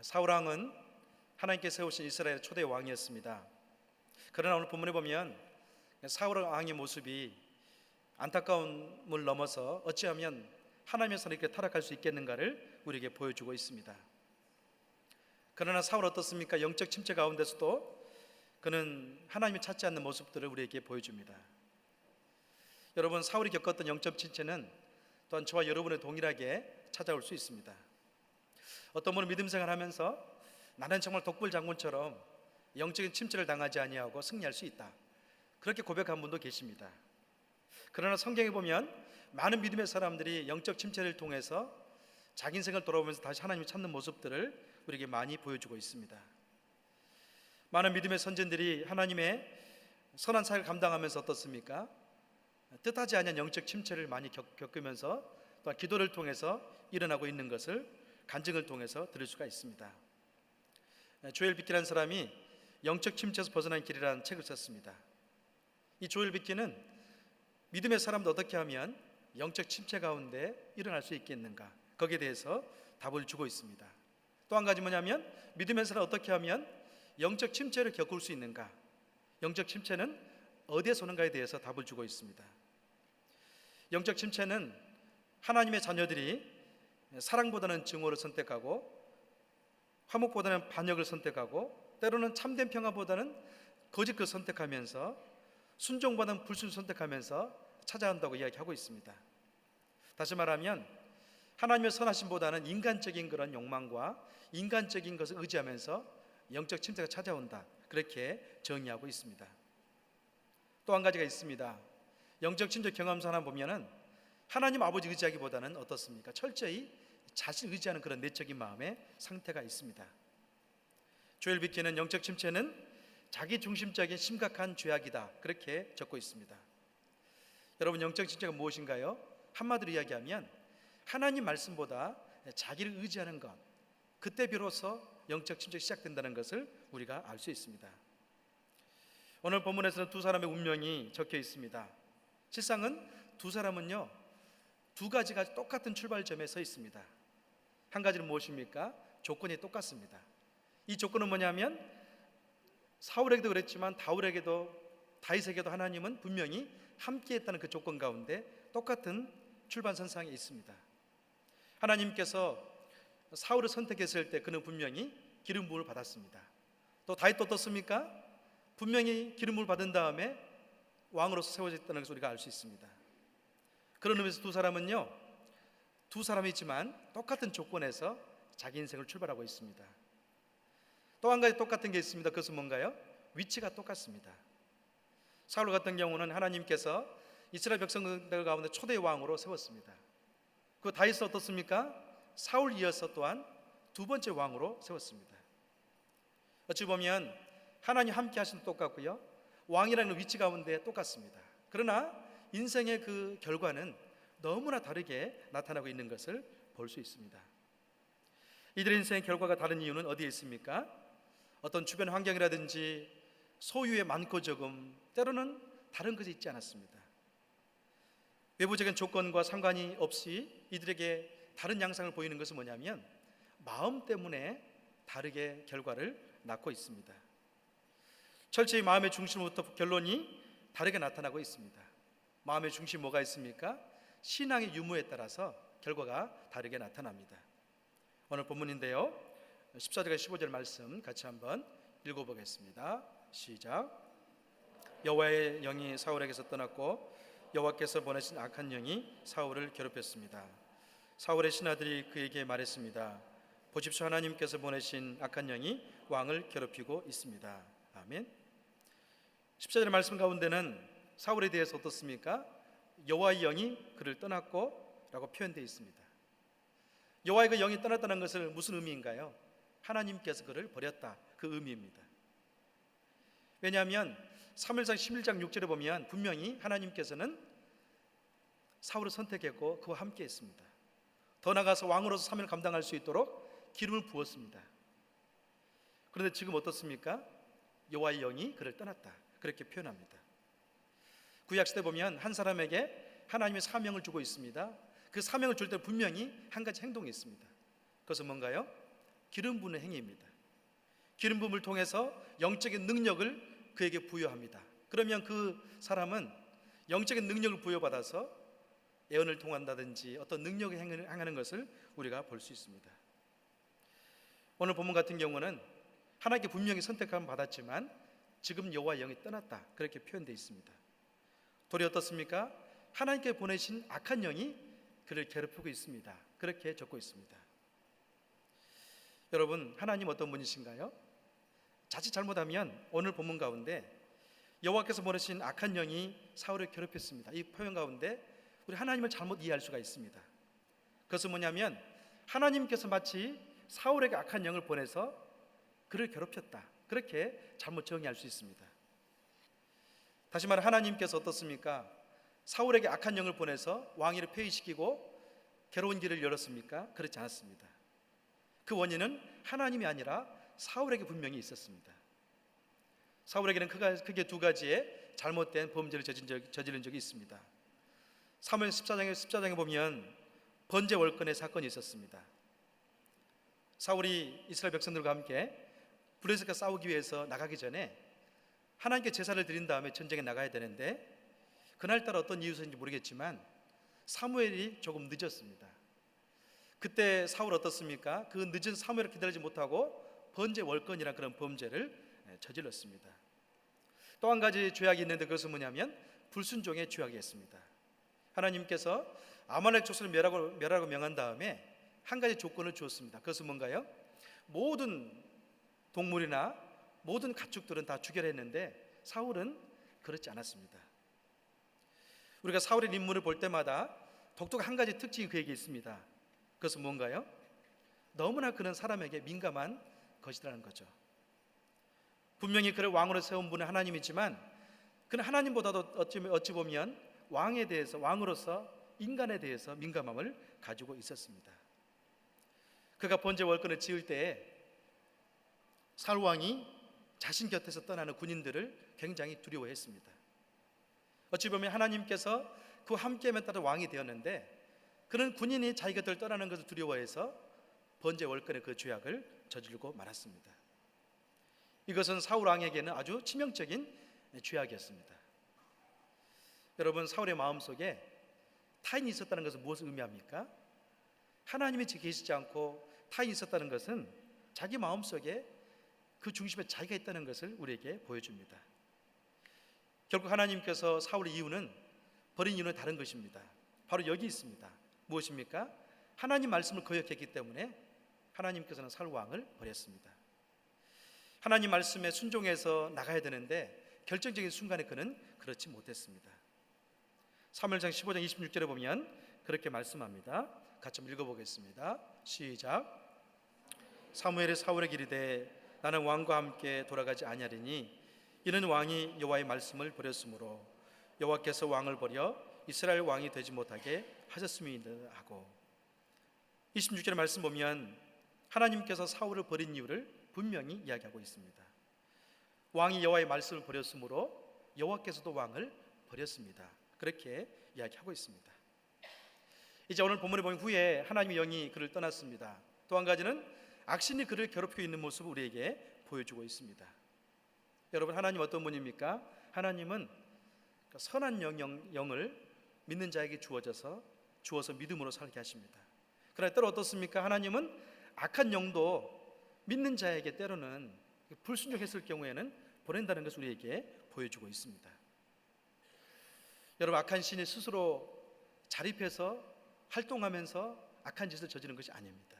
사울 왕은 하나님께서 세우신 이스라엘의 초대 왕이었습니다. 그러나 오늘 본문에 보면 사울 왕의 모습이 안타까움을 넘어서 어찌하면 하나님의 선에 이렇게 타락할 수 있겠는가를 우리에게 보여주고 있습니다. 그러나 사울 어떻습니까? 영적 침체 가운데서도 그는 하나님이 찾지 않는 모습들을 우리에게 보여줍니다. 여러분, 사울이 겪었던 영적 침체는 또한 저와 여러분의 동일하게 찾아올 수 있습니다. 어떤 분은 믿음 생활하면서 나는 정말 독불 장군처럼 영적인 침체를 당하지 아니하고 승리할 수 있다, 그렇게 고백한 분도 계십니다. 그러나 성경에 보면 많은 믿음의 사람들이 영적 침체를 통해서 자기 인생을 돌아보면서 다시 하나님을 찾는 모습들을 우리에게 많이 보여주고 있습니다. 많은 믿음의 선진들이 하나님의 선한 사역을 감당하면서 어떻습니까? 뜻하지 않은 영적 침체를 많이 겪으면서 또한 기도를 통해서 일어나고 있는 것을 간증을 통해서 들을 수가 있습니다. 조엘 비키라는 사람이 영적 침체에서 벗어난 길이라는 책을 썼습니다. 이 조엘 비키는 믿음의 사람도 어떻게 하면 영적 침체 가운데 일어날 수 있겠는가, 거기에 대해서 답을 주고 있습니다. 또 한 가지 뭐냐면, 믿음의 사람 어떻게 하면 영적 침체를 겪을 수 있는가, 영적 침체는 어디에서 오는가에 대해서 답을 주고 있습니다. 영적 침체는 하나님의 자녀들이 사랑보다는 증오를 선택하고 화목보다는 반역을 선택하고 때로는 참된 평화보다는 거짓을 선택하면서 순종보다는 불순을 선택하면서 찾아온다고 이야기하고 있습니다. 다시 말하면 하나님의 선하심보다는 인간적인 그런 욕망과 인간적인 것을 의지하면서 영적 침체가 찾아온다, 그렇게 정의하고 있습니다. 또 한 가지가 있습니다. 영적 침체 경험서 하나 보면은 하나님 아버지 의지하기보다는 어떻습니까? 철저히 자신 의지하는 그런 내적인 마음의 상태가 있습니다. 조엘 비키는 영적 침체는 자기 중심적인 심각한 죄악이다, 그렇게 적고 있습니다. 여러분, 영적 침체가 무엇인가요? 한마디로 이야기하면 하나님 말씀보다 자기를 의지하는 것, 그때 비로소 영적 침체가 시작된다는 것을 우리가 알 수 있습니다. 오늘 본문에서는 두 사람의 운명이 적혀 있습니다. 실상은 두 사람은요, 두 가지가 똑같은 출발점에 서 있습니다. 한 가지는 무엇입니까? 조건이 똑같습니다. 이 조건은 뭐냐면 사울에게도 그랬지만 다윗에게도 하나님은 분명히 함께했다는 그 조건 가운데 똑같은 출발선상에 있습니다. 하나님께서 사울을 선택했을 때 그는 분명히 기름 부음을 받았습니다. 또 다윗도 어떻습니까? 분명히 기름 부음을 받은 다음에 왕으로서 세워졌다는 것을 우리가 알 수 있습니다. 그런 의미에서 두 사람은요, 두 사람이지만 똑같은 조건에서 자기 인생을 출발하고 있습니다. 또 한 가지 똑같은 게 있습니다. 그것은 뭔가요? 위치가 똑같습니다. 사울 같은 경우는 하나님께서 이스라엘 백성들 가운데 초대 왕으로 세웠습니다. 그 다윗은 어떻습니까? 사울 이어서 또한 두 번째 왕으로 세웠습니다. 어찌 보면 하나님 함께 하시는 똑같고요, 왕이라는 위치 가운데 똑같습니다. 그러나 인생의 그 결과는 너무나 다르게 나타나고 있는 것을 볼 수 있습니다. 이들의 인생의 결과가 다른 이유는 어디에 있습니까? 어떤 주변 환경이라든지 소유의 많고 적음, 때로는 다른 것이 있지 않았습니다. 외부적인 조건과 상관이 없이 이들에게 다른 양상을 보이는 것은 뭐냐면 마음 때문에 다르게 결과를 낳고 있습니다. 철저히 마음의 중심부터 결론이 다르게 나타나고 있습니다. 마음의 중심 뭐가 있습니까? 신앙의 유무에 따라서 결과가 다르게 나타납니다. 오늘 본문인데요, 14절과 15절 말씀 같이 한번 읽어보겠습니다. 시작. 여호와의 영이 사울에게서 떠났고 여호와께서 보내신 악한 영이 사울을 괴롭혔습니다. 사울의 신하들이 그에게 말했습니다. 보십시오, 하나님께서 보내신 악한 영이 왕을 괴롭히고 있습니다. 아멘. 14절의 말씀 가운데는 사울에 대해서 어떻습니까? 여호와의 영이 그를 떠났고 라고 표현되어 있습니다. 여호와의 그 영이 떠났다는 것은 무슨 의미인가요? 하나님께서 그를 버렸다, 그 의미입니다. 왜냐하면 사무엘상 11장 6절에 보면 분명히 하나님께서는 사울을 선택했고 그와 함께 했습니다. 더 나아가서 왕으로서 사명을 감당할 수 있도록 기름을 부었습니다. 그런데 지금 어떻습니까? 여호와의 영이 그를 떠났다, 그렇게 표현합니다. 구약시대 보면 한 사람에게 하나님의 사명을 주고 있습니다. 그 사명을 줄 때 분명히 한 가지 행동이 있습니다. 그것은 뭔가요? 기름 부는 행위입니다. 기름 부음을 통해서 영적인 능력을 그에게 부여합니다. 그러면 그 사람은 영적인 능력을 부여받아서 예언을 통한다든지 어떤 능력을 행하는 것을 우리가 볼 수 있습니다. 오늘 본문 같은 경우는 하나님께 분명히 선택함을 받았지만 지금 여호와의 영이 떠났다, 그렇게 표현되어 있습니다. 도리 어떻습니까? 하나님께 보내신 악한 영이 그를 괴롭히고 있습니다. 그렇게 적고 있습니다. 여러분, 하나님 어떤 분이신가요? 자칫 잘못하면 오늘 본문 가운데 여호와께서 보내신 악한 영이 사울을 괴롭혔습니다, 이 표현 가운데 우리 하나님을 잘못 이해할 수가 있습니다. 그것은 뭐냐면 하나님께서 마치 사울에게 악한 영을 보내서 그를 괴롭혔다, 그렇게 잘못 정의할 수 있습니다. 다시 말해 하나님께서 어떻습니까? 사울에게 악한 영을 보내서 왕위를 폐위시키고 괴로운 길을 열었습니까? 그렇지 않았습니다. 그 원인은 하나님이 아니라 사울에게 분명히 있었습니다. 사울에게는 크게 두 가지의 잘못된 범죄를 저지른 적이 있습니다. 사무엘 14장에 보면 번제 월권의 사건이 있었습니다. 사울이 이스라엘 백성들과 함께 블레셋과 싸우기 위해서 나가기 전에 하나님께 제사를 드린 다음에 전쟁에 나가야 되는데 그날따라 어떤 이유였는지 모르겠지만 사무엘이 조금 늦었습니다. 그때 사울 어떻습니까? 그 늦은 사무엘을 기다리지 못하고 번제 월권이라는 그런 범죄를 저질렀습니다. 또 한 가지 죄악이 있는데 그것은 뭐냐면 불순종의 죄악이었습니다. 하나님께서 아말렉 족속을 멸하라고 명한 다음에 한 가지 조건을 주었습니다. 그것은 뭔가요? 모든 동물이나 모든 가축들은 다 죽여야 했는데 사울은 그렇지 않았습니다. 우리가 사울의 인물을 볼 때마다 독특한 한 가지 특징이 그에게 있습니다. 그것은 뭔가요? 너무나 그는 사람에게 민감한 것이라는 거죠. 분명히 그를 왕으로 세운 분은 하나님이지만 그는 하나님보다도 어찌 보면 왕에 대해서, 왕으로서 인간에 대해서 민감함을 가지고 있었습니다. 그가 번제 월권을 지을 때에 사울 왕이 자신 곁에서 떠나는 군인들을 굉장히 두려워했습니다. 어찌 보면 하나님께서 그 함께함에 따라 왕이 되었는데 그는 군인이 자기 곁을 떠나는 것을 두려워해서 번제 월권의 그 죄악을 저지르고 말았습니다. 이것은 사울 왕에게는 아주 치명적인 죄악이었습니다. 여러분, 사울의 마음속에 타인이 있었다는 것은 무엇을 의미합니까? 하나님이 계시지 않고 타인이 있었다는 것은 자기 마음속에 그 중심에 자기가 있다는 것을 우리에게 보여줍니다. 결국 하나님께서 사울의 이유는, 버린 이유는 다른 것입니다. 바로 여기 있습니다. 무엇입니까? 하나님 말씀을 거역했기 때문에 하나님께서는 사울 왕을 버렸습니다. 하나님 말씀에 순종해서 나가야 되는데 결정적인 순간에 그는 그렇지 못했습니다. 사무엘상 15장 26절에 보면 그렇게 말씀합니다. 같이 한번 읽어보겠습니다. 시작. 사무엘이 사울에게 이르되 나는 왕과 함께 돌아가지 아니하리니 이는 왕이 여호와의 말씀을 버렸으므로 여호와께서 왕을 버려 이스라엘 왕이 되지 못하게 하셨음이니라 하고, 26절의 말씀 보면 하나님께서 사울을 버린 이유를 분명히 이야기하고 있습니다. 왕이 여호와의 말씀을 버렸으므로 여호와께서도 왕을 버렸습니다. 그렇게 이야기하고 있습니다. 이제 오늘 본문에 보면 후에 하나님의 영이 그를 떠났습니다. 또 한 가지는 악신이 그를 괴롭히고 있는 모습을 우리에게 보여주고 있습니다. 여러분, 하나님 어떤 분입니까? 하나님은 선한 영을 믿는 자에게 주어서 믿음으로 살게 하십니다. 그러나 때로 어떻습니까? 하나님은 악한 영도 믿는 자에게 때로는 불순종했을 경우에는 보낸다는 것을 우리에게 보여주고 있습니다. 여러분, 악한 신이 스스로 자립해서 활동하면서 악한 짓을 저지르는 것이 아닙니다.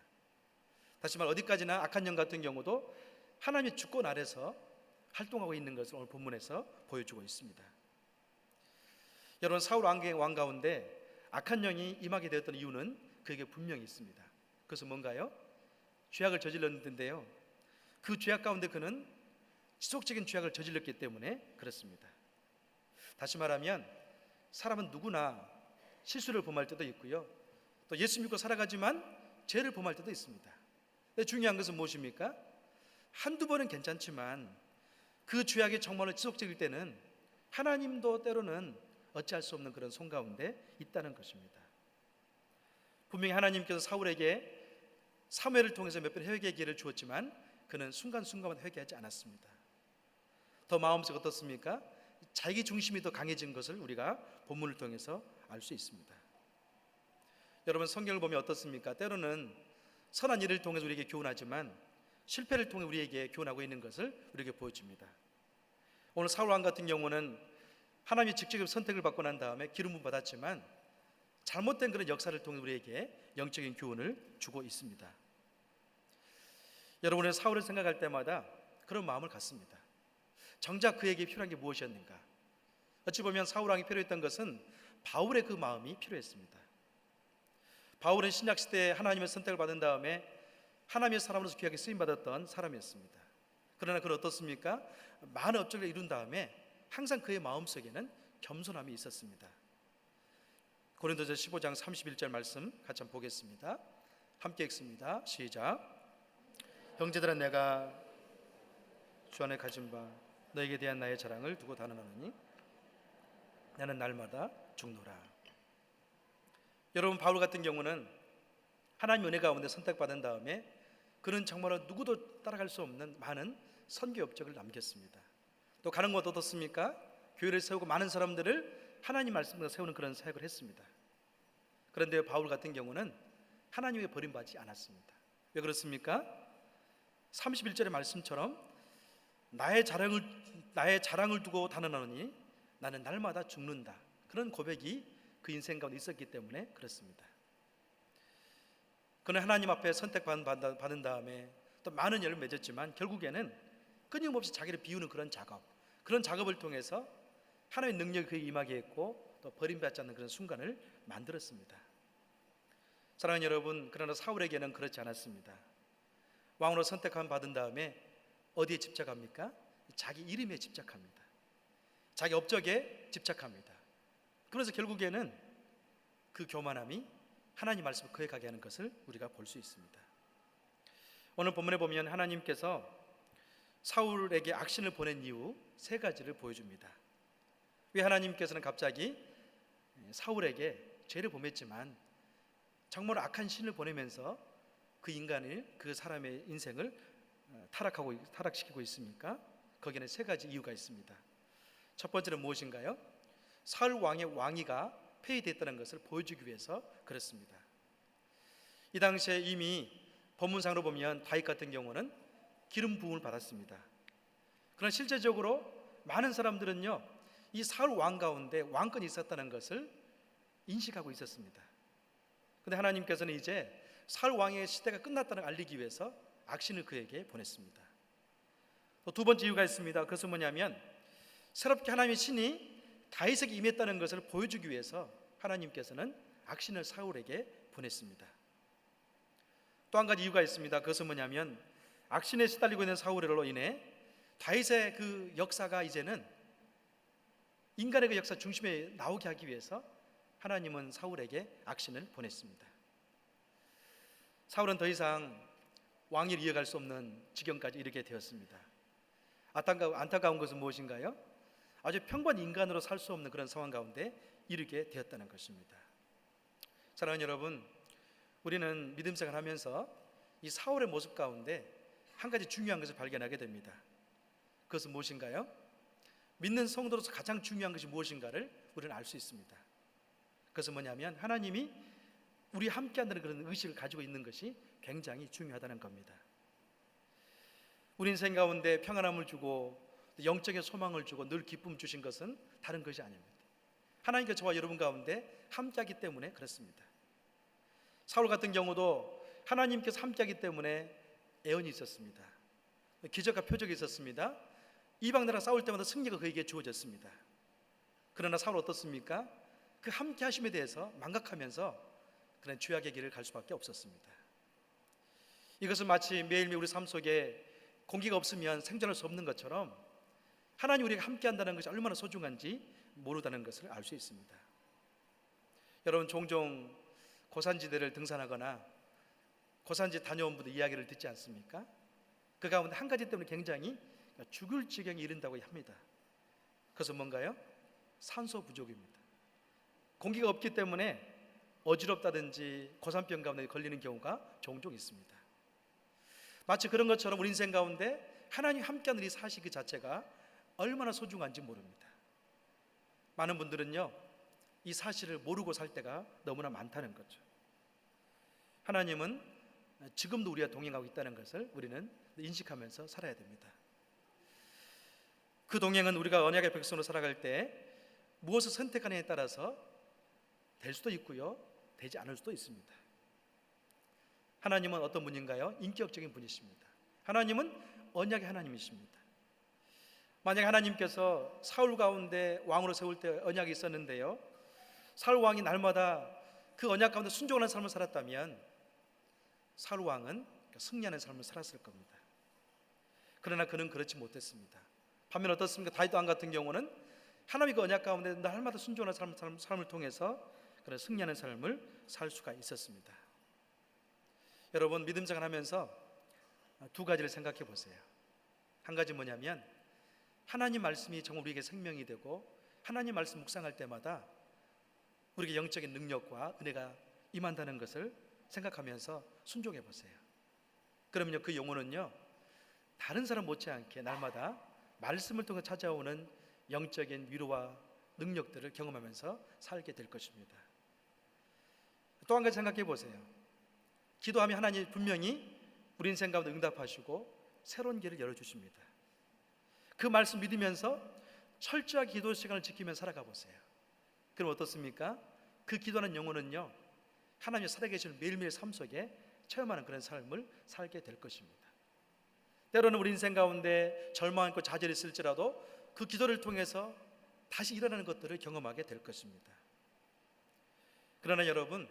다시 말해 어디까지나 악한 영 같은 경우도 하나님의 주권 아래서 활동하고 있는 것을 오늘 본문에서 보여주고 있습니다. 여러분, 사울 왕 가운데 악한 영이 임하게 되었던 이유는 그에게 분명히 있습니다. 그것은 뭔가요? 죄악을 저질렀는데요, 그 죄악 가운데 그는 지속적인 죄악을 저질렀기 때문에 그렇습니다. 다시 말하면 사람은 누구나 실수를 범할 때도 있고요, 또 예수 믿고 살아가지만 죄를 범할 때도 있습니다. 근데 중요한 것은 무엇입니까? 한두 번은 괜찮지만 그 죄악이 정말로 지속적일 때는 하나님도 때로는 어찌할 수 없는 그런 손 가운데 있다는 것입니다. 분명히 하나님께서 사울에게 사무엘을 통해서 몇 번 회개의 기회를 주었지만 그는 순간순간마다 회개하지 않았습니다. 더 마음속 어떻습니까? 자기 중심이 더 강해진 것을 우리가 본문을 통해서 알 수 있습니다. 여러분, 성경을 보면 어떻습니까? 때로는 선한 일을 통해서 우리에게 교훈하지만 실패를 통해 우리에게 교훈하고 있는 것을 우리에게 보여줍니다. 오늘 사울 왕 같은 경우는 하나님의 직접적 선택을 받고 난 다음에 기름을 받았지만 잘못된 그런 역사를 통해 우리에게 영적인 교훈을 주고 있습니다. 여러분은 사울을 생각할 때마다 그런 마음을 갖습니다. 정작 그에게 필요한 게 무엇이었는가? 어찌 보면 사울 왕이 필요했던 것은 바울의 그 마음이 필요했습니다. 바울은 신약시대에 하나님의 선택을 받은 다음에 하나님의 사람으로서 귀하게 쓰임받았던 사람이었습니다. 그러나 그는 어떻습니까? 많은 업적을 이룬 다음에 항상 그의 마음속에는 겸손함이 있었습니다. 고린도서 15장 31절 말씀 같이 한번 보겠습니다. 함께 읽습니다. 시작. 형제들아, 내가 주 안에 가진 바 너에게 대한 나의 자랑을 두고 단언하노니 나는 날마다 죽노라. 여러분, 바울 같은 경우는 하나님 은혜 가운데 선택받은 다음에 그는 정말로 누구도 따라갈 수 없는 많은 선교 업적을 남겼습니다. 또 가는 곳 어떻습니까? 교회를 세우고 많은 사람들을 하나님 말씀으로 세우는 그런 사역을 했습니다. 그런데 바울 같은 경우는 하나님에게 버림받지 않았습니다. 왜 그렇습니까? 31절의 말씀처럼 나의 자랑을 두고 단언하노니 나는 날마다 죽는다. 그런 고백이 그 인생 가운데 있었기 때문에 그렇습니다. 그는 하나님 앞에 선택받은 다음에 또 많은 열을 맺었지만 결국에는 끊임없이 자기를 비우는 그런 작업을 통해서 하나님의 능력이 그에게 임하게 했고 또 버림받지 않는 그런 순간을 만들었습니다. 사랑하는 여러분, 그러나 사울에게는 그렇지 않았습니다. 왕으로 선택함 받은 다음에 어디에 집착합니까? 자기 이름에 집착합니다. 자기 업적에 집착합니다. 그래서 결국에는 그 교만함이 하나님 말씀을 그에 가게 하는 것을 우리가 볼 수 있습니다. 오늘 본문에 보면 하나님께서 사울에게 악신을 보낸 이유 세 가지를 보여줍니다. 왜 하나님께서는 갑자기 사울에게 죄를 범했지만 정말 악한 신을 보내면서 그 사람의 인생을 타락시키고 있습니까? 거기에는 세 가지 이유가 있습니다. 첫 번째는 무엇인가요? 사울 왕의 왕위가 폐위됐다는 것을 보여주기 위해서 그렇습니다. 이 당시에 이미 법문상으로 보면 다윗 같은 경우는 기름 부음을 받았습니다. 그러나 실제적으로 많은 사람들은요, 이 사울 왕 가운데 왕권이 있었다는 것을 인식하고 있었습니다. 그런데 하나님께서는 이제 사울 왕의 시대가 끝났다는 걸 알리기 위해서 악신을 그에게 보냈습니다. 또 두 번째 이유가 있습니다. 그것은 뭐냐면 새롭게 하나님의 신이 다윗에게 임했다는 것을 보여주기 위해서 하나님께서는 악신을 사울에게 보냈습니다. 또 한 가지 이유가 있습니다. 그것은 뭐냐면 악신에 시달리고 있는 사울로 인해 다윗의 그 역사가 이제는 인간의 그 역사 중심에 나오게 하기 위해서 하나님은 사울에게 악신을 보냈습니다. 사울은 더 이상 왕위를 이어갈 수 없는 지경까지 이르게 되었습니다. 안타까운 것은 무엇인가요? 아주 평범한 인간으로 살 수 없는 그런 상황 가운데 이르게 되었다는 것입니다. 사랑하는 여러분, 우리는 믿음 생활하면서 이 사울의 모습 가운데 한 가지 중요한 것을 발견하게 됩니다. 그것은 무엇인가요? 믿는 성도로서 가장 중요한 것이 무엇인가를 우리는 알 수 있습니다. 그것은 뭐냐면 하나님이 우리 함께 한다는 그런 의식을 가지고 있는 것이 굉장히 중요하다는 겁니다. 우리 인생 가운데 평안함을 주고 영적인 소망을 주고 늘 기쁨 주신 것은 다른 것이 아닙니다. 하나님께서 저와 여러분 가운데 함께하기 때문에 그렇습니다. 사울 같은 경우도 하나님께서 함께하기 때문에 애언이 있었습니다. 기적과 표적이 있었습니다. 이방 나라 싸울 때마다 승리가 그에게 주어졌습니다. 그러나 사울 어떻습니까? 그 함께하심에 대해서 망각하면서 그런 죄악의 길을 갈 수밖에 없었습니다. 이것은 마치 매일매일 우리 삶 속에 공기가 없으면 생존할 수 없는 것처럼 하나님 우리가 함께한다는 것이 얼마나 소중한지 모르다는 것을 알 수 있습니다. 여러분, 종종 고산지대를 등산하거나 고산지 다녀온 분들 이야기를 듣지 않습니까? 그 가운데 한 가지 때문에 굉장히 죽을 지경에 이른다고 합니다. 그것은 뭔가요? 산소 부족입니다. 공기가 없기 때문에 어지럽다든지 고산병 가운데 걸리는 경우가 종종 있습니다. 마치 그런 것처럼 우리 인생 가운데 하나님 함께하는 이 사실 그 자체가 얼마나 소중한지 모릅니다. 많은 분들은요, 이 사실을 모르고 살 때가 너무나 많다는 거죠. 하나님은 지금도 우리와 동행하고 있다는 것을 우리는 인식하면서 살아야 됩니다. 그 동행은 우리가 언약의 백성으로 살아갈 때 무엇을 선택하느냐에 따라서 될 수도 있고요, 되지 않을 수도 있습니다. 하나님은 어떤 분인가요? 인격적인 분이십니다. 하나님은 언약의 하나님이십니다. 만약 하나님께서 사울 가운데 왕으로 세울 때 언약이 있었는데요, 사울 왕이 날마다 그 언약 가운데 순종하는 삶을 살았다면 사울 왕은 승리하는 삶을 살았을 겁니다. 그러나 그는 그렇지 못했습니다. 반면 어떻습니까? 다윗 왕 같은 경우는 하나님의 그 언약 가운데 날마다 순종하는 삶을 통해서 그런 승리하는 삶을 살 수가 있었습니다. 여러분, 믿음 생활하면서 두 가지를 생각해 보세요. 한 가지 뭐냐면, 하나님 말씀이 정말 우리에게 생명이 되고 하나님 말씀 묵상할 때마다 우리에게 영적인 능력과 은혜가 임한다는 것을 생각하면서 순종해 보세요. 그러면요, 그 영혼은요, 다른 사람 못지않게 날마다 말씀을 통해 찾아오는 영적인 위로와 능력들을 경험하면서 살게 될 것입니다. 또 한 가지 생각해 보세요. 기도하면 하나님이 분명히 우리 인생 가운데 응답하시고 새로운 길을 열어주십니다. 그 말씀 믿으면서 철저하게 기도 시간을 지키면서 살아가 보세요. 그럼 어떻습니까? 그 기도하는 영혼은요, 하나님의 살아계신 매일매일 삶 속에 체험하는 그런 삶을 살게 될 것입니다. 때로는 우리 인생 가운데 절망하고 좌절이 있을지라도 그 기도를 통해서 다시 일어나는 것들을 경험하게 될 것입니다. 그러나 여러분,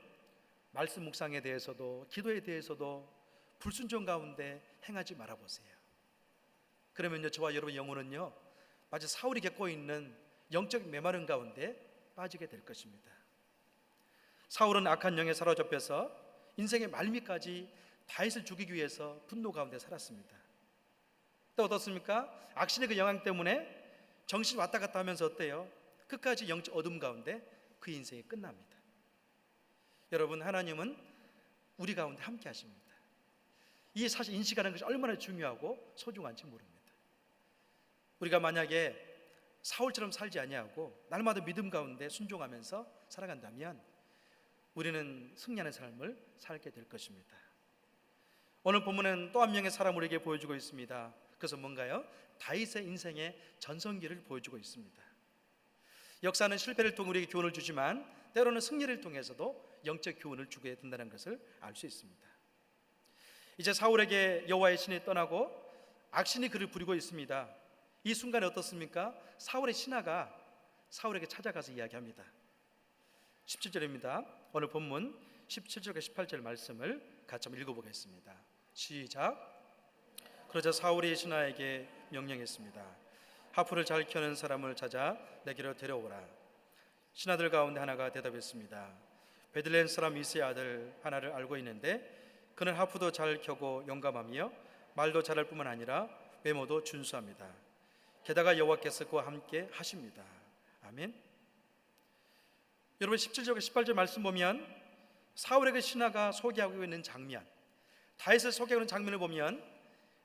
말씀 묵상에 대해서도 기도에 대해서도 불순종 가운데 행하지 말아보세요. 그러면요, 저와 여러분의 영혼은요, 마치 사울이 겪고 있는 영적 메마른 가운데 빠지게 될 것입니다. 사울은 악한 영에 사로잡혀서 인생의 말미까지 다윗을 죽이기 위해서 분노 가운데 살았습니다. 또 어떻습니까? 악신의 그 영향 때문에 정신이 왔다 갔다 하면서 어때요? 끝까지 영적 어둠 가운데 그 인생이 끝납니다. 여러분, 하나님은 우리 가운데 함께 하십니다. 이 사실 인식하는 것이 얼마나 중요하고 소중한지 모릅니다. 우리가 만약에 사울처럼 살지 아니하고 날마다 믿음 가운데 순종하면서 살아간다면 우리는 승리하는 삶을 살게 될 것입니다. 오늘 본문은 또 한 명의 사람 우리에게 보여주고 있습니다. 그것은 뭔가요? 다윗의 인생의 전성기를 보여주고 있습니다. 역사는 실패를 통해 우리에게 교훈을 주지만 때로는 승리를 통해서도 영적 교훈을 주게 된다는 것을 알 수 있습니다. 이제 사울에게 여호와의 신이 떠나고 악신이 그를 부리고 있습니다. 이 순간에 어떻습니까? 사울의 신하가 사울에게 찾아가서 이야기합니다. 17절입니다. 오늘 본문 17절과 18절 말씀을 같이 한번 읽어보겠습니다. 시작. 그러자 사울이 신하에게 명령했습니다. 하프를 잘 켜는 사람을 찾아 내게로 데려오라. 신하들 가운데 하나가 대답했습니다. 베들레헴 사람 이새의 아들 하나를 알고 있는데 그는 하프도 잘 켜고 용감하며 말도 잘할 뿐만 아니라 외모도 준수합니다. 게다가 여호와께서 그와 함께 하십니다. 아멘. 여러분, 17절과 18절 말씀 보면 사울에게 신하가 소개하고 있는 장면, 다윗을 소개하고 있는 장면을 보면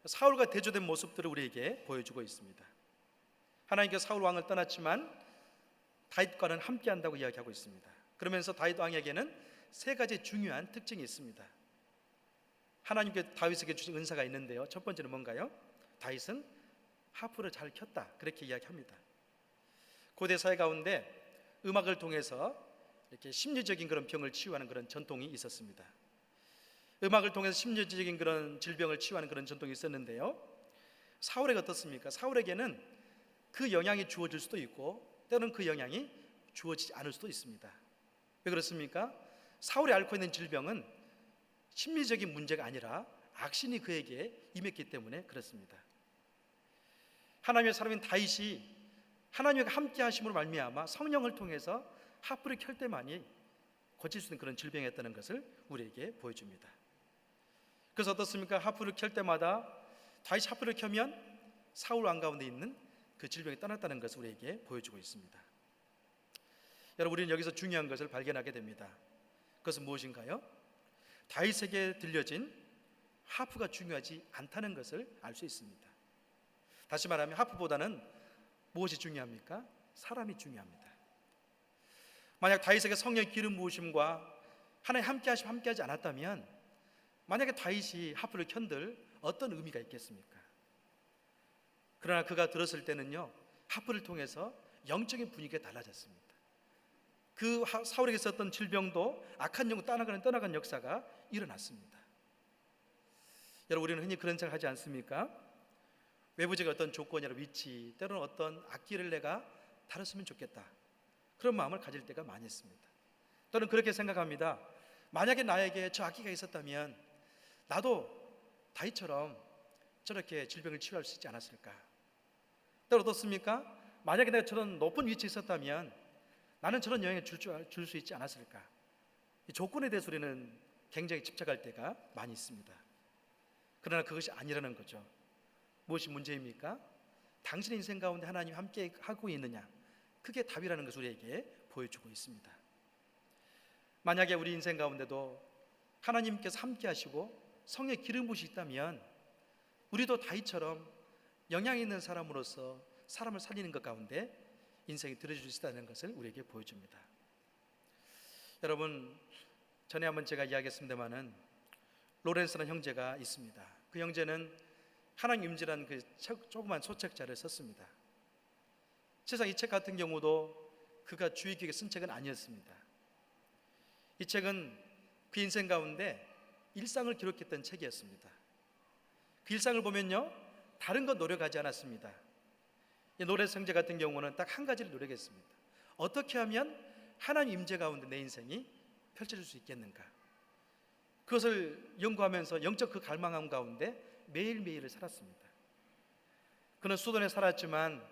사울과 대조된 모습들을 우리에게 보여주고 있습니다. 하나님께서 사울 왕을 떠났지만 다윗과는 함께한다고 이야기하고 있습니다. 그러면서 다윗 왕에게는 세 가지 중요한 특징이 있습니다. 하나님께 다윗에게 주신 은사가 있는데요, 첫 번째는 뭔가요? 다윗은 하프를 잘 켰다, 그렇게 이야기합니다. 고대 사회 가운데 음악을 통해서 이렇게 심리적인 그런 병을 치유하는 그런 전통이 있었습니다. 음악을 통해서 심리적인 그런 질병을 치유하는 그런 전통이 있었는데요, 사울에게 어떻습니까? 사울에게는 그 영향이 주어질 수도 있고 때로는 그 영향이 주어지지 않을 수도 있습니다. 왜 그렇습니까? 사울이 앓고 있는 질병은 심리적인 문제가 아니라 악신이 그에게 임했기 때문에 그렇습니다. 하나님의 사람인 다윗이 하나님과 함께 하심으로 말미암아 성령을 통해서 하프를 켤 때만이 고칠 수 있는 그런 질병이었다는 것을 우리에게 보여줍니다. 그래서 어떻습니까? 하프를 켤 때마다 다윗이 하프를 켜면 사울 왕 가운데 있는 그 질병이 떠났다는 것을 우리에게 보여주고 있습니다. 여러분, 우리는 여기서 중요한 것을 발견하게 됩니다. 그것은 무엇인가요? 다윗에게 들려진 하프가 중요하지 않다는 것을 알 수 있습니다. 다시 말하면 하프보다는 무엇이 중요합니까? 사람이 중요합니다. 만약 다윗에게 성령의 기름 부으심과 하나님 함께하지 않았다면 만약에 다윗이 하프를 켠들 어떤 의미가 있겠습니까? 그러나 그가 들었을 때는요, 하프를 통해서 영적인 분위기가 달라졌습니다. 그 사울에게 있었던 질병도 악한 영으로 떠나간 역사가 일어났습니다. 여러분, 우리는 흔히 그런 생각을 하지 않습니까? 외부적인 어떤 조건이나 위치, 때로는 어떤 악기를 내가 다뤘으면 좋겠다, 그런 마음을 가질 때가 많이 있습니다. 저는 그렇게 생각합니다. 만약에 나에게 저 악기가 있었다면 나도 다윗처럼 저렇게 질병을 치유할 수 있지 않았을까? 또 어떻습니까? 만약에 내가 저런 높은 위치에 있었다면 나는 저런 영향을 줄 수 있지 않았을까? 이 조건에 대해서 우리는 굉장히 집착할 때가 많이 있습니다. 그러나 그것이 아니라는 거죠. 무엇이 문제입니까? 당신의 인생 가운데 하나님 함께 하고 있느냐, 그게 답이라는 것을 우리에게 보여주고 있습니다. 만약에 우리 인생 가운데도 하나님께서 함께 하시고 성령의 기름 부으시 있다면 우리도 다윗처럼 영향 있는 사람으로서 사람을 살리는 것 가운데 인생이 들어줄 수 있다는 것을 우리에게 보여줍니다. 여러분, 전에 한번 제가 이야기했습니다마는 로렌스라는 형제가 있습니다. 그 형제는 하나님 임재라는 그 조그만 소책자를 썼습니다. 세상 이 책 같은 경우도 그가 주의 깊게 쓴 책은 아니었습니다. 이 책은 그 인생 가운데 일상을 기록했던 책이었습니다. 그 일상을 보면요, 다른 건 노력하지 않았습니다. 이 로렌스 형제 같은 경우는 딱 한 가지를 노력했습니다. 어떻게 하면 하나님 임재 가운데 내 인생이 펼쳐질 수 있겠는가? 그것을 연구하면서 영적 그 갈망함 가운데 매일매일을 살았습니다. 그는 수도원에 살았지만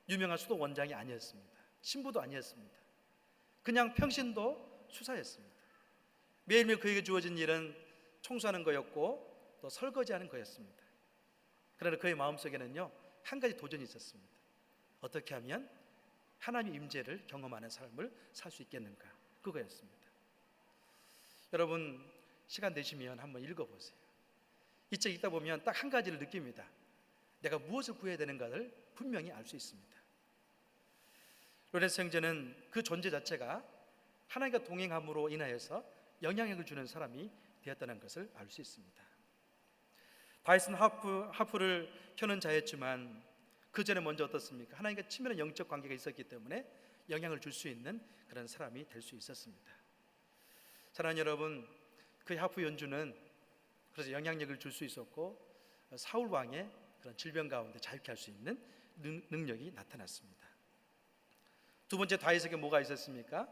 유명한 수도 원장이 아니었습니다. 신부도 아니었습니다. 그냥 평신도 수사였습니다. 매일매일 그에게 주어진 일은 청소하는 거였고 또 설거지하는 거였습니다. 그러나 그의 마음속에는요, 한 가지 도전이 있었습니다. 어떻게 하면 하나님의 임재를 경험하는 삶을 살 수 있겠는가? 그거였습니다. 여러분, 시간 되시면 한번 읽어보세요. 이 책 읽다 보면 딱 한 가지를 느낍니다. 내가 무엇을 구해야 되는가를 분명히 알 수 있습니다. 로렌스 형제는 그 존재 자체가 하나님과 동행함으로 인하여서 영향력을 주는 사람이 되었다는 것을 알 수 있습니다. 다윗은 하프를 켜는 자였지만 그 전에 먼저 어떻습니까? 하나님과 친밀한 영적 관계가 있었기 때문에 영향을 줄 수 있는 그런 사람이 될 수 있었습니다. 사랑하는 여러분, 그 하프 연주는 그래서 영향력을 줄 수 있었고 사울 왕의 그런 질병 가운데 자유케 할 수 있는 능력이 나타났습니다. 두 번째, 다윗에게 뭐가 있었습니까?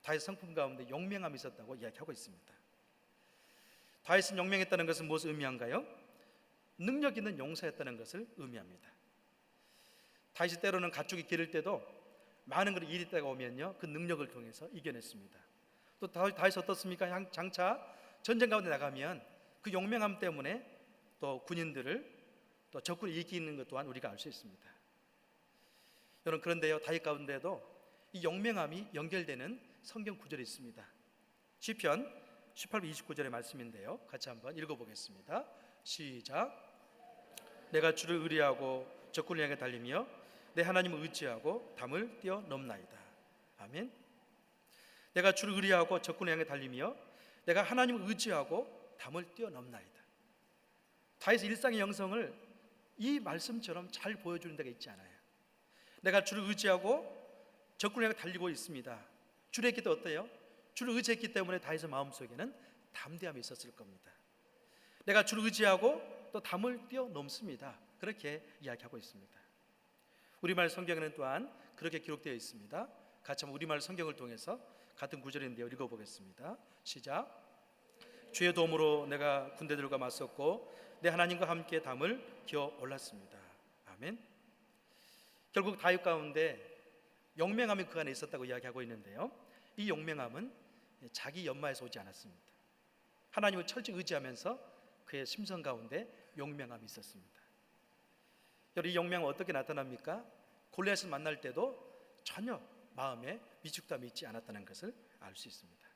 다윗 성품 가운데 용맹함이 있었다고 이야기하고 있습니다. 다윗은 용맹했다는 것은 무엇을 의미한가요? 능력 있는 용사였다는 것을 의미합니다. 다윗이 때로는 가축이 기를 때도 많은 그런 일이 때가 오면요, 그 능력을 통해서 이겨냈습니다. 또 다윗이 어떻습니까? 장차 전쟁 가운데 나가면 그 용맹함 때문에 또 군인들을 또 적군을 이기는 것 또한 우리가 알 수 있습니다. 여러분, 그런데요, 다윗 가운데도 이 용맹함이 연결되는 성경 구절이 있습니다. 시편 18편 29절의 말씀인데요, 같이 한번 읽어보겠습니다. 시작. 내가 주를 의리하고 적군을 향해 달리며 내 하나님을 의지하고 담을 뛰어넘나이다. 아멘. 내가 주를 의리하고 적군을 향해 달리며 내가 하나님을 의지하고 담을 뛰어넘나이다. 다윗의 일상의 영성을 이 말씀처럼 잘 보여주는 데가 있지 않아요. 내가 주를 의지하고 적군을 향해 달리고 있습니다. 주를 했기 때문에 어때요? 주를 의지했기 때문에 다윗의 마음속에는 담대함이 있었을 겁니다. 내가 주를 의지하고 또 담을 뛰어넘습니다. 그렇게 이야기하고 있습니다. 우리말 성경에는 또한 그렇게 기록되어 있습니다. 같이 한번 우리말 성경을 통해서 같은 구절인데요, 읽어보겠습니다. 시작. 주의 도움으로 내가 군대들과 맞섰고 내 하나님과 함께 담을 기어 올랐습니다. 아멘. 결국 다윗 가운데 용맹함이 그 안에 있었다고 이야기하고 있는데요, 이 용맹함은 자기 연마에서 오지 않았습니다. 하나님을 철저히 의지하면서 그의 심성 가운데 용맹함이 있었습니다. 여러분, 이 용맹은 어떻게 나타납니까? 골리앗을 만날 때도 전혀 마음에 미축담이 있지 않았다는 것을 알 수 있습니다.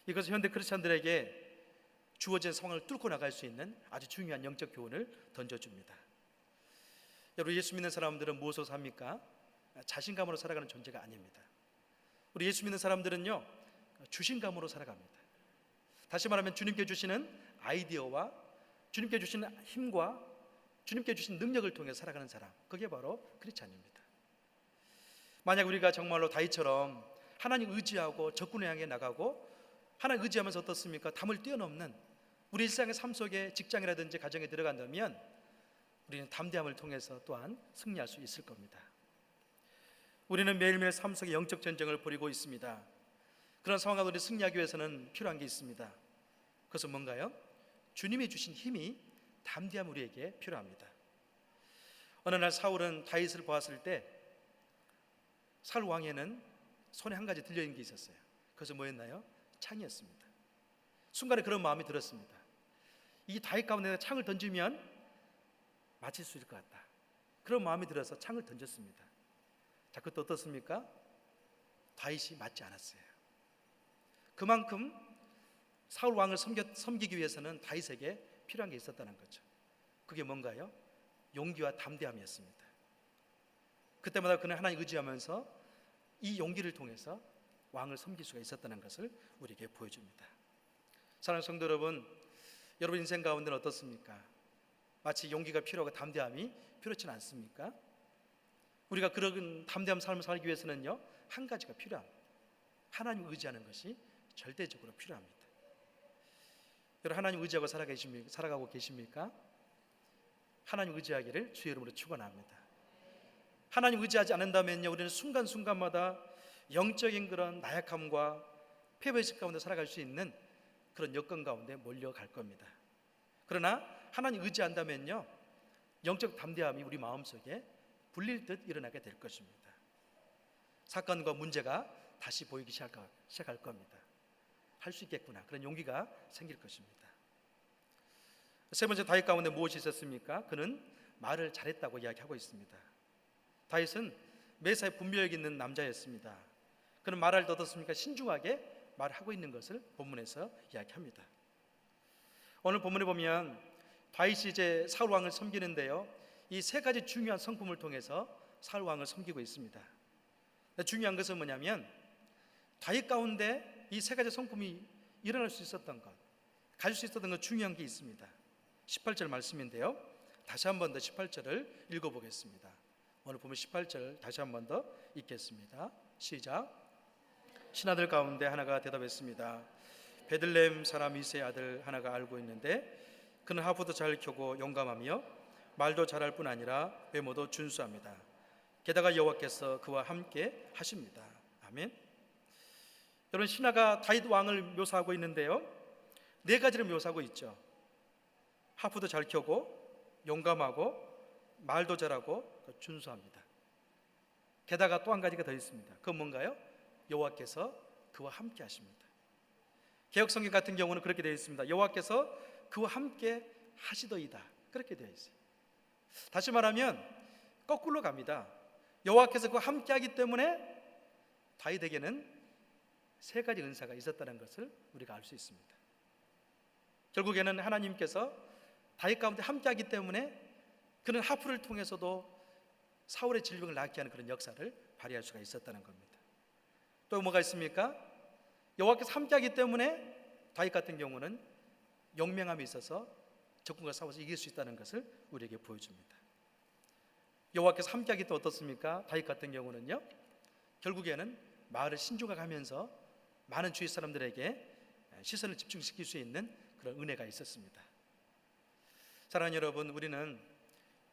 이것은 현대 크리스찬들에게 주어진 상황을 뚫고 나갈 수 있는 아주 중요한 영적 교훈을 던져줍니다. 여러분, 예수 믿는 사람들은 무엇으로 삽니까? 자신감으로 살아가는 존재가 아닙니다. 우리 예수 믿는 사람들은요, 주신감으로 살아갑니다. 다시 말하면 주님께 주시는 아이디어와 주님께 주시는 힘과 주님께 주신 능력을 통해 살아가는 사람, 그게 바로 크리스찬입니다. 만약 우리가 정말로 다윗처럼 하나님 의지하고 적군을 향해 나가고 하나님 의지하면서 어떻습니까? 담을 뛰어넘는 우리 일상의 삶 속에 직장이라든지 가정에 들어간다면 우리는 담대함을 통해서 또한 승리할 수 있을 겁니다. 우리는 매일매일 삶 속에 영적 전쟁을 벌이고 있습니다. 그런 상황을 우리 승리하기 위해서는 필요한 게 있습니다. 그것은 뭔가요? 주님이 주신 힘이, 담대함 우리에게 필요합니다. 어느 날 사울은 다윗을 보았을 때 사울 왕에는 손에 한 가지 들려있는 게 있었어요. 그것은 뭐였나요? 창이었습니다. 순간에 그런 마음이 들었습니다. 이 다윗 가운데 창을 던지면 맞힐 수 있을 것 같다. 그런 마음이 들어서 창을 던졌습니다. 자, 그것도 어떻습니까? 다윗이 맞지 않았어요. 그만큼 사울 왕을 섬기기 위해서는 다윗에게 필요한 게 있었다는 거죠. 그게 뭔가요? 용기와 담대함이었습니다. 그때마다 그는 하나님 의지하면서 이 용기를 통해서 왕을 섬길 수가 있었다는 것을 우리에게 보여줍니다. 사랑하는 성도 여러분, 여러분 인생 가운데는 어떻습니까? 마치 용기가 필요하고 담대함이 필요치 않습니까? 우리가 그런 담대한 삶을 살기 위해서는요, 한 가지가 필요합니다. 하나님 의지하는 것이 절대적으로 필요합니다. 여러분, 하나님 의지하고 살아가고 계십니까? 하나님 의지하기를 주의 이름으로 축원합니다. 하나님 의지하지 않는다면요, 우리는 순간순간마다 영적인 그런 나약함과 패배의식 가운데 살아갈 수 있는 그런 여건 가운데 몰려갈 겁니다. 그러나 하나님 의지한다면요, 영적 담대함이 우리 마음속에 불릴 듯 일어나게 될 것입니다. 사건과 문제가 다시 보이기 시작할 겁니다. 할 수 있겠구나, 그런 용기가 생길 것입니다. 세 번째, 다윗 가운데 무엇이 있었습니까? 그는 말을 잘했다고 이야기하고 있습니다. 다윗은 매사에 분별력 있는 남자였습니다. 그는 말할 때 어떻습니까? 신중하게 말하고 있는 것을 본문에서 이야기합니다. 오늘 본문에 보면 다윗이 이제 사울 왕을 섬기는데요, 이 세 가지 중요한 성품을 통해서 사울 왕을 섬기고 있습니다. 중요한 것은 뭐냐면 다윗 가운데 이 세 가지 성품이 일어날 수 있었던 것, 가질 수 있었던 것, 중요한 게 있습니다. 18절 말씀인데요, 다시 한 번 더 18절을 읽어보겠습니다. 오늘 보면 18절 다시 한 번 더 읽겠습니다. 시작. 신하들 가운데 하나가 대답했습니다. 베들레헴 사람 이새의 아들 하나가 알고 있는데 그는 하프도 잘 켜고 용감하며 말도 잘할 뿐 아니라 외모도 준수합니다. 게다가 여호와께서 그와 함께 하십니다. 아멘. 여러분, 신하가 다윗 왕을 묘사하고 있는데요, 네 가지를 묘사하고 있죠. 하프도 잘 켜고 용감하고 말도 잘하고 준수합니다. 게다가 또 한 가지가 더 있습니다. 그건 뭔가요? 여호와께서 그와 함께 하십니다. 개역성경 같은 경우는 그렇게 되어 있습니다. 여호와께서 그와 함께 하시더이다, 그렇게 되어 있어요. 다시 말하면 거꾸로 갑니다. 여호와께서 그와 함께 하기 때문에 다윗에게는 세 가지 은사가 있었다는 것을 우리가 알 수 있습니다. 결국에는 하나님께서 다윗 가운데 함께 하기 때문에 그는 하프를 통해서도 사울의 질병을 낫게 하는 그런 역사를 발휘할 수가 있었다는 겁니다. 또 뭐가 있습니까? 여호와께서 함께하기 때문에 다윗 같은 경우는 용맹함이 있어서 적군과 싸워서 이길 수 있다는 것을 우리에게 보여줍니다. 여호와께서 함께하기 또 어떻습니까? 다윗 같은 경우는요, 결국에는 마을을 신중하게 하면서 많은 주위 사람들에게 시선을 집중시킬 수 있는 그런 은혜가 있었습니다. 사랑하는 여러분, 우리는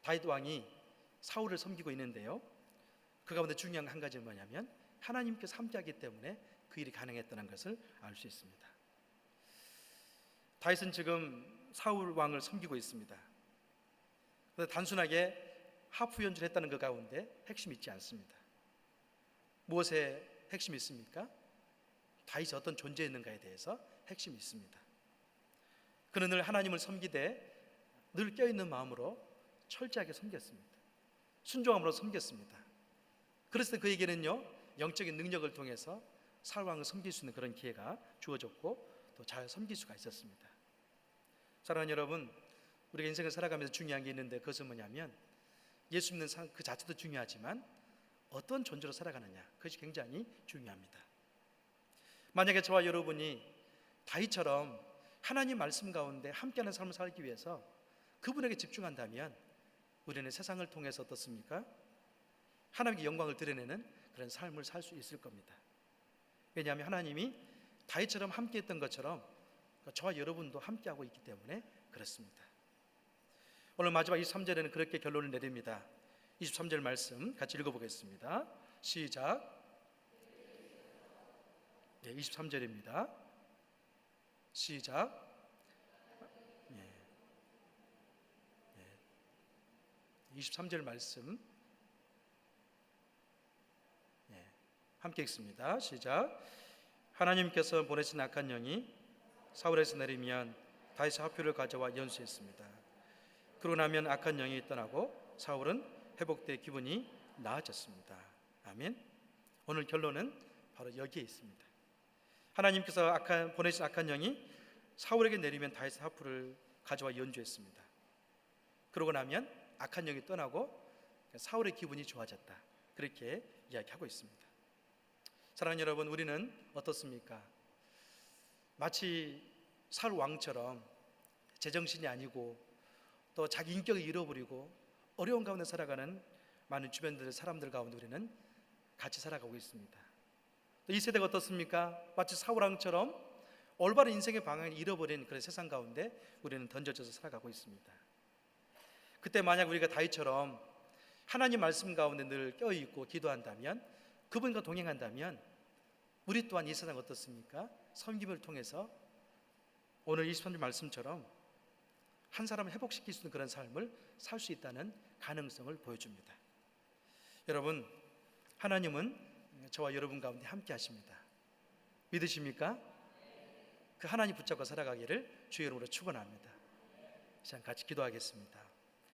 다윗 왕이 사울을 섬기고 있는데요, 그 가운데 중요한 한 가지는 뭐냐면 하나님께서 함께하기 때문에 그 일이 가능했다는 것을 알 수 있습니다. 다윗은 지금 사울 왕을 섬기고 있습니다. 그런데 단순하게 하프 연주를 했다는 그 가운데 핵심이 있지 않습니다. 무엇에 핵심이 있습니까? 다윗이 어떤 존재였는가에 대해서 핵심이 있습니다. 그는 늘 하나님을 섬기되 늘 껴있는 마음으로 철저하게 섬겼습니다. 순종함으로 섬겼습니다. 그랬을 때 그에게는요, 영적인 능력을 통해서 사울 왕을 섬길 수 있는 그런 기회가 주어졌고 또 잘 섬길 수가 있었습니다. 사랑하는 여러분, 우리가 인생을 살아가면서 중요한 게 있는데 그것은 뭐냐면 예수 믿는 그 자체도 중요하지만 어떤 존재로 살아가느냐, 그것이 굉장히 중요합니다. 만약에 저와 여러분이 다윗처럼 하나님 말씀 가운데 함께하는 삶을 살기 위해서 그분에게 집중한다면 우리는 세상을 통해서 어떻습니까? 하나님께 영광을 드러내는 그런 삶을 살 수 있을 겁니다. 왜냐하면 하나님이 다윗처럼 함께했던 것처럼 저와 여러분도 함께하고 있기 때문에 그렇습니다. 오늘 마지막 23절에는 그렇게 결론을 내립니다. 23절 말씀 같이 읽어보겠습니다. 시작. 23절입니다. 시작. 23절 말씀 함께 읽습니다. 시작. 하나님께서 보내신 악한 영이 사울에서 내리면 다윗의 화표를 가져와 연수했습니다. 그러고 나면 악한 영이 떠나고 사울은 회복돼 기분이 나아졌습니다. 아멘. 오늘 결론은 바로 여기에 있습니다. 하나님께서 보내신 악한 영이 사울에게 내리면 다윗의 화표를 가져와 연주했습니다. 그러고 나면 악한 영이 떠나고 사울의 기분이 좋아졌다. 그렇게 이야기하고 있습니다. 사랑하는 여러분, 우리는 어떻습니까? 마치 사울 왕처럼 제정신이 아니고 또 자기 인격을 잃어버리고 어려운 가운데 살아가는 많은 주변 사람들 가운데 우리는 같이 살아가고 있습니다. 또 이 세대가 어떻습니까? 마치 사울 왕처럼 올바른 인생의 방향을 잃어버린 그런 세상 가운데 우리는 던져져서 살아가고 있습니다. 그때 만약 우리가 다윗처럼 하나님 말씀 가운데 늘 껴있고 기도한다면, 그분과 동행한다면 우리 또한 이 세상 어떻습니까? 섬김을 통해서 오늘 23절 말씀처럼 한 사람을 회복시킬 수 있는 그런 삶을 살 수 있다는 가능성을 보여줍니다. 여러분, 하나님은 저와 여러분 가운데 함께 하십니다. 믿으십니까? 그 하나님 붙잡고 살아가기를 주의 이름으로 축원합니다. 시간 같이 기도하겠습니다.